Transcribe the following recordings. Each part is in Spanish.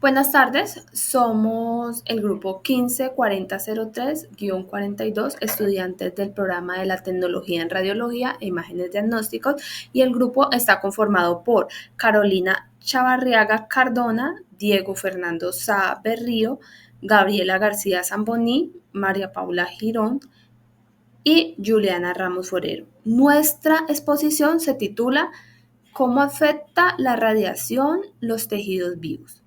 Buenas tardes, somos el grupo 154003-42, estudiantes del programa de la tecnología en radiología e imágenes diagnósticos, y el grupo está conformado por Carolina Chavarriaga Cardona, Diego Fernando Sá Berrío, Gabriela García Zamboní, María Paula Girón y Juliana Ramos Forero. Nuestra exposición se titula ¿Cómo afecta la radiación los tejidos vivos?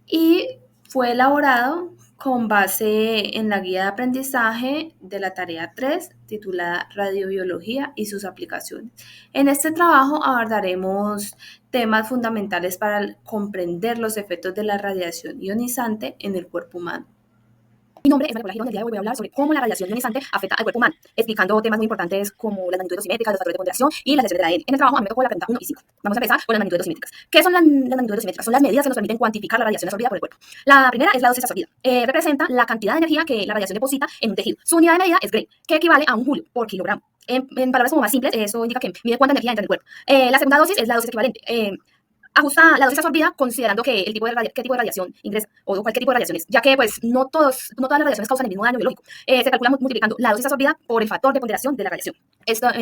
Y fue elaborado con base en la guía de aprendizaje de la tarea 3, titulada Radiobiología y sus aplicaciones. En este trabajo abordaremos temas fundamentales para comprender los efectos de la radiación ionizante en el cuerpo humano. Mi nombre es María Paula Girón y el día de hoy voy a hablar sobre cómo la radiación ionizante afecta al cuerpo humano, explicando temas muy importantes como las magnitudes dosimétricas, los factores de ponderación y las secciones del ADN. En el trabajo a mí me tocó la pregunta 1 y 5. Vamos a empezar con las magnitudes dosimétricas. ¿Qué son las magnitudes dosimétricas? Son las medidas que nos permiten cuantificar la radiación absorbida por el cuerpo. La primera es la dosis absorbida. Representa la cantidad de energía que la radiación deposita en un tejido. Su unidad de medida es Gray, que equivale a 1 joule por kilogramo. En palabras como más simples, eso indica que mide cuánta energía entra en el cuerpo. La segunda dosis es la dosis equivalente. Ajusta la dosis absorbida considerando que el tipo de qué tipo de radiación ingresa o cualquier tipo de radiaciones, ya que pues no todas las radiaciones causan el mismo daño biológico. Se calcula multiplicando la dosis absorbida por el factor de ponderación de la radiación.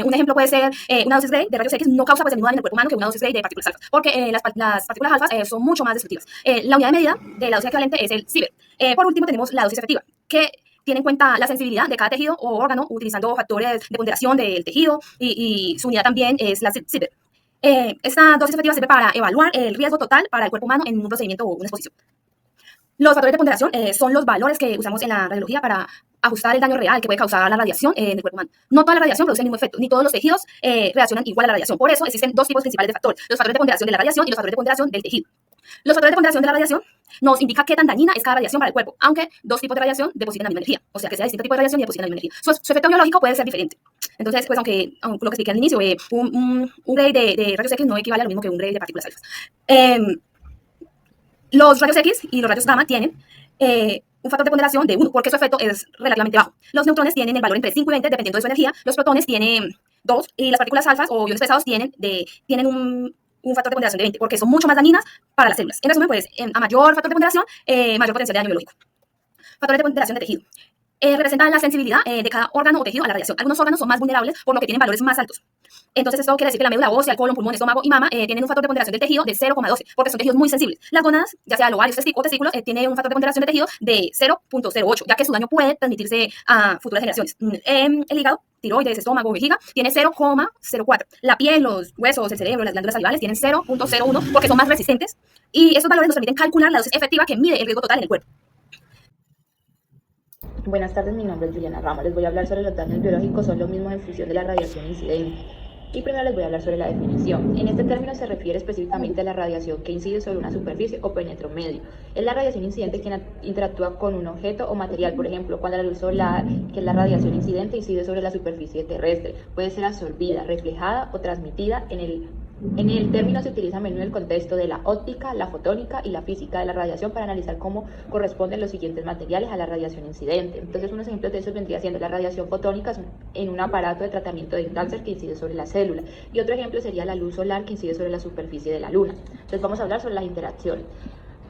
Un ejemplo puede ser una dosis Gray de rayos X no causa pues el mismo daño en el cuerpo humano que una dosis Gray de partículas alfas, porque las partículas alfas son mucho más destructivas. La unidad de medida de la dosis equivalente es el Sievert. Por último tenemos la dosis efectiva, que tiene en cuenta la sensibilidad de cada tejido o órgano utilizando factores de ponderación del tejido y su unidad también es la Sievert. Esta dosis efectiva sirve para evaluar el riesgo total para el cuerpo humano en un procedimiento o una exposición. Los factores de ponderación son los valores que usamos en la radiología para ajustar el daño real que puede causar la radiación en el cuerpo humano. No toda la radiación produce el mismo efecto, ni todos los tejidos reaccionan igual a la radiación. Por eso existen dos tipos principales de factores: los factores de ponderación de la radiación y los factores de ponderación del tejido. Los factores de ponderación de la radiación nos indica qué tan dañina es cada radiación para el cuerpo, aunque dos tipos de radiación depositan la misma energía, o sea que sea distinto tipo de radiación y depositan la misma energía. Su efecto biológico puede ser diferente. Entonces, pues aunque lo que expliqué al inicio, un Gray de rayos X no equivale a lo mismo que un Gray de partículas alfas. Los rayos X y los rayos gamma tienen un factor de ponderación de 1, porque su efecto es relativamente bajo. Los neutrones tienen el valor entre 5 y 20 dependiendo de su energía, los protones tienen 2 y las partículas alfas o iones pesados tienen un factor de ponderación de 20, porque son mucho más dañinas para las células. En resumen, pues a mayor factor de ponderación, mayor potencial de daño biológico. Factores de ponderación de tejido. Representan la sensibilidad de cada órgano o tejido a la radiación. Algunos órganos son más vulnerables, por lo que tienen valores más altos. Entonces, esto quiere decir que la médula ósea, el colon, pulmón, estómago y mama tienen un factor de ponderación del tejido de 0,12, porque son tejidos muy sensibles. Las gónadas, ya sea el ovario o testículos, tienen un factor de ponderación de tejido de 0,08, ya que su daño puede transmitirse a futuras generaciones. El hígado, tiroides, estómago, vejiga, tiene 0,04. La piel, los huesos, el cerebro, las glándulas salivales tienen 0,01 porque son más resistentes. Y estos valores nos permiten calcular la dosis efectiva que mide el riesgo total en el cuerpo. Buenas tardes, mi nombre es Juliana Ramos. Les voy a hablar sobre los daños biológicos son los mismos en función de la radiación incidente. Y primero les voy a hablar sobre la definición. En este término se refiere específicamente a la radiación que incide sobre una superficie o penetra un medio. Es la radiación incidente quien interactúa con un objeto o material, por ejemplo, cuando la luz solar, que es la radiación incidente, incide sobre la superficie terrestre. Puede ser absorbida, reflejada o transmitida. En el término se utiliza a menudo el contexto de la óptica, la fotónica y la física de la radiación para analizar cómo corresponden los siguientes materiales a la radiación incidente. Entonces, unos ejemplos de eso vendría siendo la radiación fotónica en un aparato de tratamiento de cáncer que incide sobre la célula. Y otro ejemplo sería la luz solar que incide sobre la superficie de la luna. Entonces, vamos a hablar sobre las interacciones.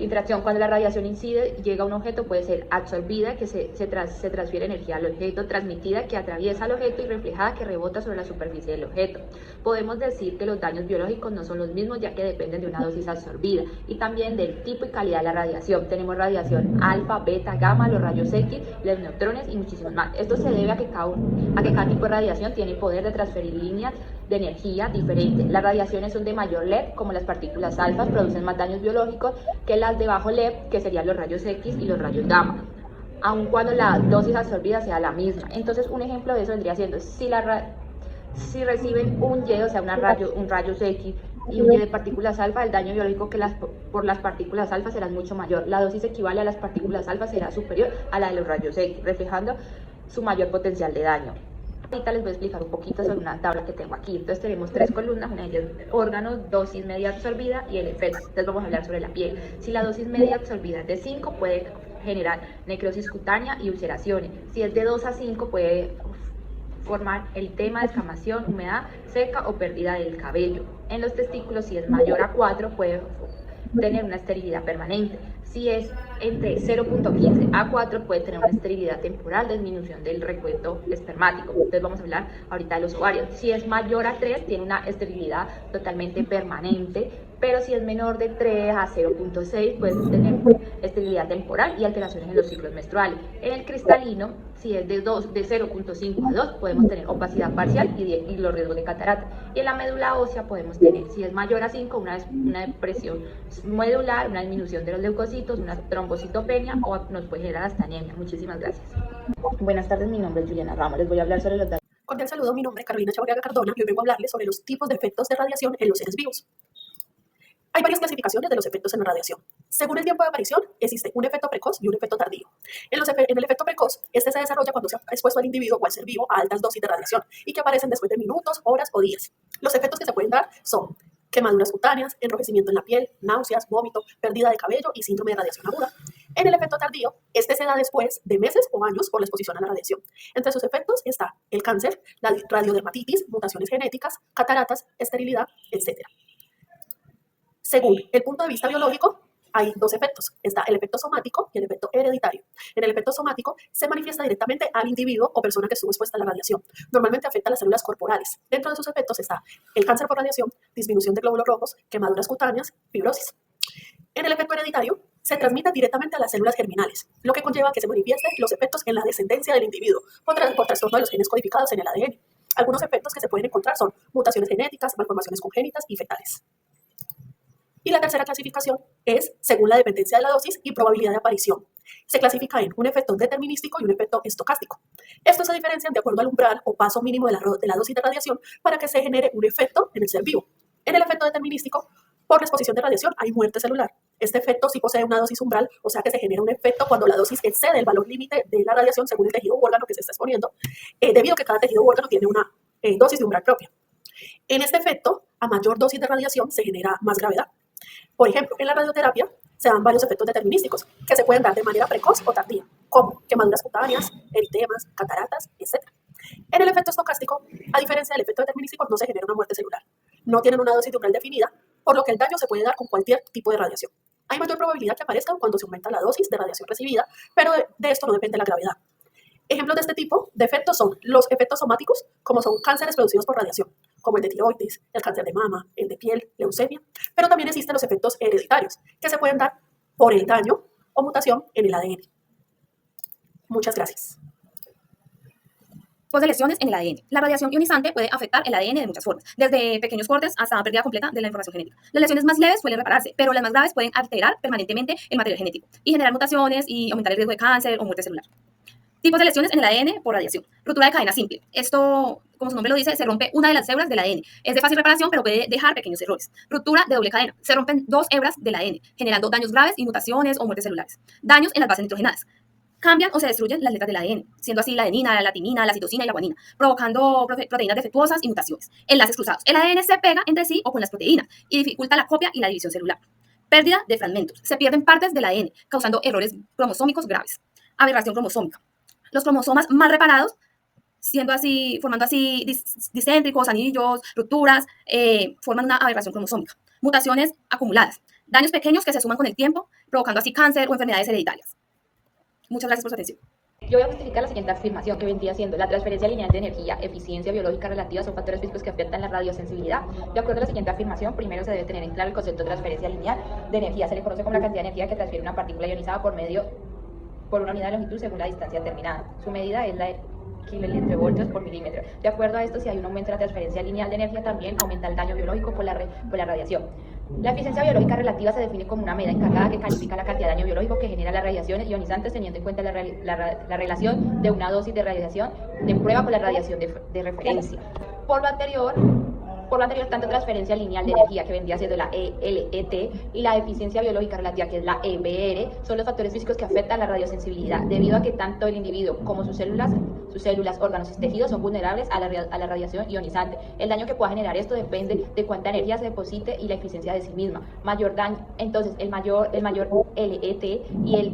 Interacción: cuando la radiación incide, llega a un objeto, puede ser absorbida, que se transfiere energía al objeto, transmitida, que atraviesa al objeto, y reflejada, que rebota sobre la superficie del objeto. Podemos decir que los daños biológicos no son los mismos, ya que dependen de una dosis absorbida y también del tipo y calidad de la radiación. Tenemos radiación alfa, beta, gamma, los rayos X, los neutrones y muchísimos más. Esto se debe a que cada tipo de radiación tiene poder de transferir líneas de energía diferente. Las radiaciones son de mayor LED, como las partículas alfas, producen más daños biológicos que las de bajo LED, que serían los rayos X y los rayos gamma, aun cuando la dosis absorbida sea la misma. Entonces, un ejemplo de eso vendría siendo si reciben un Y, o sea, un rayos X y un Y de partículas alfa, el daño biológico por las partículas alfa será mucho mayor. La dosis equivale a las partículas alfa será superior a la de los rayos X, reflejando su mayor potencial de daño. Ahorita les voy a explicar un poquito sobre una tabla que tengo aquí. Entonces tenemos 3 columnas, una de ellas órganos, dosis media absorbida y el efecto. Entonces vamos a hablar sobre la piel. Si la dosis media absorbida es de 5, puede generar necrosis cutánea y ulceraciones. Si es de 2 a 5, puede formar eritema, descamación, humedad seca o pérdida del cabello. En los testículos, si es mayor a 4, puede tener una esterilidad permanente. Si es entre 0.15 a 4, puede tener una esterilidad temporal, disminución del recuento espermático. Entonces vamos a hablar ahorita de los ovarios. Si es mayor a 3, tiene una esterilidad totalmente permanente, pero si es menor de 3 a 0.6, puede tener esterilidad temporal y alteraciones en los ciclos menstruales. En el cristalino, si es de 0.5 a 2, podemos tener opacidad parcial y los riesgos de catarata. Y en la médula ósea podemos tener, si es mayor a 5, una depresión medular, una disminución de los leucocitos, una trombocitopenia o nos puede generar hasta anemia. Muchísimas gracias. Buenas tardes, mi nombre es Juliana Ramos. Les voy a hablar sobre los datos. Cordial saludo, mi nombre es Carolina Chavarriaga Cardona y hoy vengo a hablarles sobre los tipos de efectos de radiación en los seres vivos. Hay varias clasificaciones de los efectos en la radiación. Según el tiempo de aparición, existe un efecto precoz y un efecto tardío. En el efecto precoz, este se desarrolla cuando se ha expuesto al individuo o al ser vivo a altas dosis de radiación y que aparecen después de minutos, horas o días. Los efectos que se pueden dar son quemaduras cutáneas, enrojecimiento en la piel, náuseas, vómito, pérdida de cabello y síndrome de radiación aguda. En el efecto tardío, este se da después de meses o años por la exposición a la radiación. Entre sus efectos está el cáncer, la radiodermatitis, mutaciones genéticas, cataratas, esterilidad, etc. Según el punto de vista biológico, hay dos efectos. Está el efecto somático y el efecto hereditario. En el efecto somático se manifiesta directamente al individuo o persona que estuvo expuesta a la radiación. Normalmente afecta a las células corporales. Dentro de sus efectos está el cáncer por radiación, disminución de glóbulos rojos, quemaduras cutáneas, fibrosis. En el efecto hereditario se transmite directamente a las células germinales, lo que conlleva que se manifiesten los efectos en la descendencia del individuo por trastorno de los genes codificados en el ADN. Algunos efectos que se pueden encontrar son mutaciones genéticas, malformaciones congénitas y fetales. Y la tercera clasificación es según la dependencia de la dosis y probabilidad de aparición. Se clasifica en un efecto determinístico y un efecto estocástico. Estos se diferencian de acuerdo al umbral o paso mínimo de la dosis de radiación para que se genere un efecto en el ser vivo. En el efecto determinístico, por la exposición de radiación hay muerte celular. Este efecto sí posee una dosis umbral, o sea que se genera un efecto cuando la dosis excede el valor límite de la radiación según el tejido u órgano que se está exponiendo, debido a que cada tejido u órgano tiene una dosis de umbral propia. En este efecto, a mayor dosis de radiación se genera más gravedad. Por ejemplo, en la radioterapia se dan varios efectos determinísticos que se pueden dar de manera precoz o tardía, como quemaduras cutáneas, eritemas, cataratas, etc. En el efecto estocástico, a diferencia del efecto determinístico, no se genera una muerte celular. No tienen una dosis de umbral definida, por lo que el daño se puede dar con cualquier tipo de radiación. Hay mayor probabilidad que aparezcan cuando se aumenta la dosis de radiación recibida, pero de esto no depende la gravedad. Ejemplos de este tipo de efectos son los efectos somáticos, como son cánceres producidos por radiación, como el de tiroides, el cáncer de mama, el de piel, leucemia, pero también existen los efectos hereditarios, que se pueden dar por el daño o mutación en el ADN. Muchas gracias. Pues de lesiones en el ADN. La radiación ionizante puede afectar el ADN de muchas formas, desde pequeños cortes hasta pérdida completa de la información genética. Las lesiones más leves suelen repararse, pero las más graves pueden alterar permanentemente el material genético y generar mutaciones y aumentar el riesgo de cáncer o muerte celular. Tipos de lesiones en el ADN por radiación. Ruptura de cadena simple. Esto, como su nombre lo dice, se rompe una de las hebras del ADN. Es de fácil reparación, pero puede dejar pequeños errores. Ruptura de doble cadena. Se rompen dos hebras del ADN, generando daños graves y mutaciones o muertes celulares. Daños en las bases nitrogenadas. Cambian o se destruyen las letras del ADN, siendo así la adenina, la timina, la citosina y la guanina, provocando proteínas defectuosas y mutaciones. Enlaces cruzados. El ADN se pega entre sí o con las proteínas y dificulta la copia y la división celular. Pérdida de fragmentos. Se pierden partes del ADN, causando errores cromosómicos graves. Aberración cromosómica. Los cromosomas mal reparados, formando así discéntricos, anillos, rupturas, forman una aberración cromosómica. Mutaciones acumuladas, daños pequeños que se suman con el tiempo, provocando así cáncer o enfermedades hereditarias. Muchas gracias por su atención. Yo voy a justificar la siguiente afirmación que vendría siendo: la transferencia lineal de energía, eficiencia biológica relativa son factores físicos que afectan la radiosensibilidad. De acuerdo a la siguiente afirmación, primero se debe tener en claro el concepto de transferencia lineal de energía. Se le conoce como la cantidad de energía que transfiere una partícula ionizada por una unidad de longitud según la distancia determinada. Su medida es la de kilovoltios por milímetro. De acuerdo a esto, si hay un aumento de la transferencia lineal de energía, también aumenta el daño biológico por la radiación. La eficiencia biológica relativa se define como una medida encargada que califica la cantidad de daño biológico que genera las radiaciones ionizantes, teniendo en cuenta la relación de una dosis de radiación de prueba con la radiación de referencia. Por lo anterior, tanto transferencia lineal de energía, que vendría siendo la ELET, y la eficiencia biológica relativa, que es la EBR, son los factores físicos que afectan la radiosensibilidad, debido a que tanto el individuo como sus células, órganos y tejidos son vulnerables a la radiación ionizante. El daño que pueda generar esto depende de cuánta energía se deposite y la eficiencia de sí misma. Mayor daño, entonces el mayor LET y el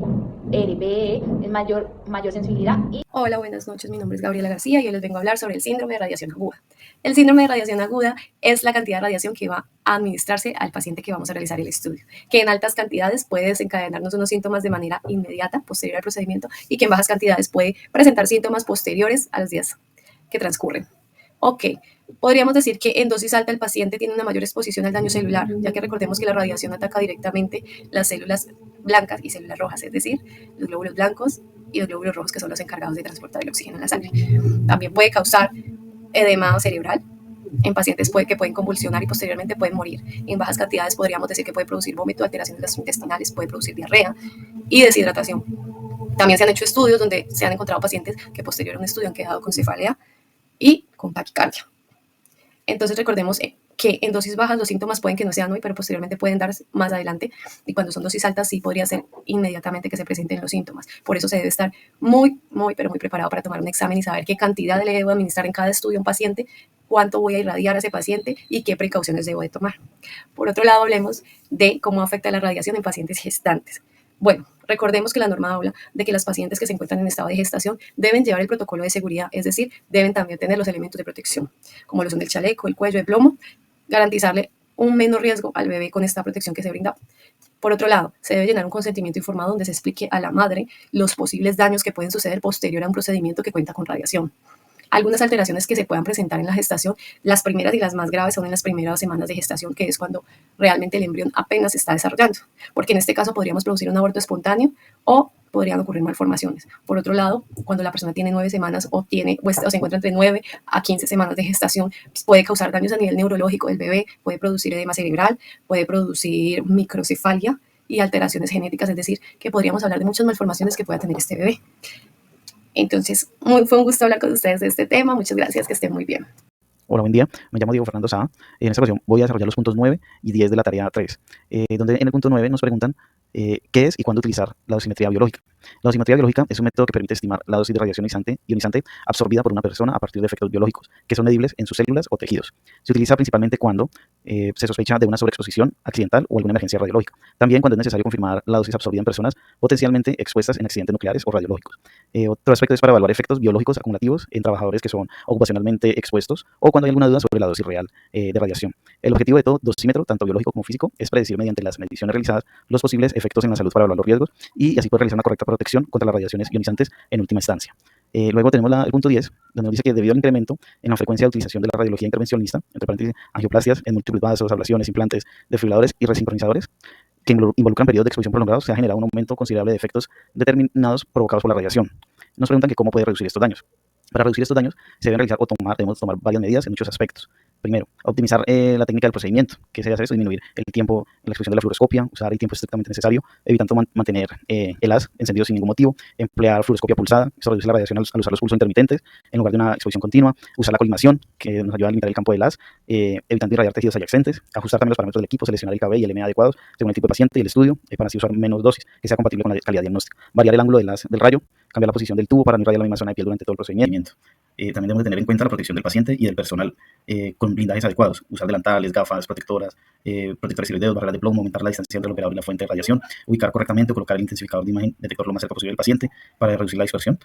RBE es mayor sensibilidad y Hola, buenas noches. Mi nombre es Gabriela García y hoy les vengo a hablar sobre el síndrome de radiación aguda. El síndrome de radiación aguda es la cantidad de radiación que va a administrarse al paciente que vamos a realizar el estudio, que en altas cantidades puede desencadenarnos unos síntomas de manera inmediata, posterior al procedimiento, y que en bajas cantidades puede presentar síntomas posteriores a los días que transcurren. Ok, podríamos decir que en dosis alta el paciente tiene una mayor exposición al daño celular, ya que recordemos que la radiación ataca directamente las células blancas y células rojas, es decir, los glóbulos blancos y los glóbulos rojos, que son los encargados de transportar el oxígeno en la sangre. También puede causar edema cerebral en pacientes que pueden convulsionar y posteriormente pueden morir. En bajas cantidades podríamos decir que puede producir vómito, alteraciones gastrointestinales, puede producir diarrea y deshidratación. También se han hecho estudios donde se han encontrado pacientes que posterior a un estudio han quedado con cefalea y con taquicardia. Entonces recordemos que en dosis bajas los síntomas pueden que no sean hoy, pero posteriormente pueden darse más adelante, y cuando son dosis altas sí podría ser inmediatamente que se presenten los síntomas. Por eso se debe estar muy preparado para tomar un examen y saber qué cantidad le debo administrar en cada estudio a un paciente, cuánto voy a irradiar a ese paciente y qué precauciones debo de tomar. Por otro lado, hablemos de cómo afecta la radiación en pacientes gestantes. Bueno, recordemos que la norma habla de que las pacientes que se encuentran en estado de gestación deben llevar el protocolo de seguridad, es decir, deben también tener los elementos de protección, como lo son el chaleco, el cuello, el plomo, garantizarle un menor riesgo al bebé con esta protección que se brinda. Por otro lado, se debe llenar un consentimiento informado donde se explique a la madre los posibles daños que pueden suceder posterior a un procedimiento que cuenta con radiación. Algunas alteraciones que se puedan presentar en la gestación, las primeras y las más graves son en las primeras semanas de gestación, que es cuando realmente el embrión apenas se está desarrollando, porque en este caso podríamos producir un aborto espontáneo o podrían ocurrir malformaciones. Por otro lado, cuando la persona tiene 9 semanas o se encuentra entre 9 a 15 semanas de gestación, puede causar daños a nivel neurológico del bebé, puede producir edema cerebral, puede producir microcefalia y alteraciones genéticas, es decir, que podríamos hablar de muchas malformaciones que pueda tener este bebé. Entonces, fue un gusto hablar con ustedes de este tema. Muchas gracias, que estén muy bien. Hola, buen día. Me llamo Diego Fernando Saa. En esta ocasión voy a desarrollar los puntos 9 y 10 de la tarea 3, donde en el punto 9 nos preguntan qué es y cuándo utilizar la dosimetría biológica. La dosimetría biológica es un método que permite estimar la dosis de radiación ionizante absorbida por una persona a partir de efectos biológicos que son medibles en sus células o tejidos. Se utiliza principalmente cuando se sospecha de una sobreexposición accidental o alguna emergencia radiológica. También cuando es necesario confirmar la dosis absorbida en personas potencialmente expuestas en accidentes nucleares o radiológicos. Otro aspecto es para evaluar efectos biológicos acumulativos en trabajadores que son ocupacionalmente expuestos o cuando hay alguna duda sobre la dosis real de radiación. El objetivo de todo dosímetro, tanto biológico como físico, es predecir mediante las mediciones realizadas los posibles efectos en la salud para evaluar los riesgos y así poder realizar una correcta protección contra las radiaciones ionizantes en última instancia. Luego tenemos el punto 10, donde nos dice que debido al incremento en la frecuencia de utilización de la radiología intervencionista, entre paréntesis, angioplastias en múltiples vasos, ablaciones, implantes, desfibriladores y resincronizadores, que involucran periodos de exposición prolongados, se ha generado un aumento considerable de efectos determinados provocados por la radiación. Nos preguntan que cómo puede reducir estos daños. Para reducir estos daños se deben realizar debemos tomar varias medidas en muchos aspectos. Primero, optimizar la técnica del procedimiento. ¿Qué se hace eso? Disminuir el tiempo en la exposición de la fluoroscopia, usar el tiempo estrictamente necesario, evitando mantener el haz encendido sin ningún motivo, emplear fluoroscopia pulsada, eso reduce la radiación al usar los pulsos intermitentes en lugar de una exposición continua, usar la colimación, que nos ayuda a limitar el campo del haz, evitando irradiar tejidos adyacentes, ajustar también los parámetros del equipo, seleccionar el KB y el MA adecuados según el tipo de paciente y el estudio, para así usar menos dosis, que sea compatible con la calidad diagnóstica, variar el ángulo del rayo, cambiar la posición del tubo para no irradiar la misma zona de piel durante todo el procedimiento. También debemos de tener en cuenta la protección del paciente y del personal con blindajes adecuados, usar delantales, gafas, protectoras, protectores tiroideos, barreras de plomo, aumentar la distancia entre el operador y la fuente de radiación, ubicar correctamente o colocar el intensificador de imagen, detector lo más cerca posible del paciente para reducir la dispersión,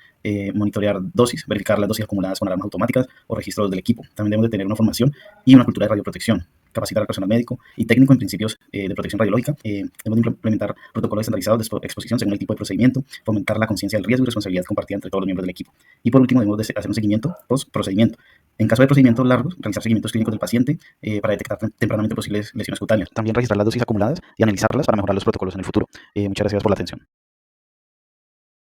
monitorear dosis, verificar las dosis acumuladas con alarmas automáticas o registros del equipo. También debemos de tener una formación y una cultura de radioprotección, capacitar al personal médico y técnico en principios de protección radiológica. Debemos de implementar protocolos estandarizados de exposición según el tipo de procedimiento, fomentar la conciencia del riesgo y responsabilidad compartida entre todos los miembros del equipo. Y por último, debemos de hacer un seguimiento post-procedimiento. En caso de procedimientos largos, realizar seguimientos clínicos del paciente para detectar tempranamente posibles lesiones cutáneas. También registrar las dosis acumuladas y analizarlas para mejorar los protocolos en el futuro. Muchas gracias por la atención.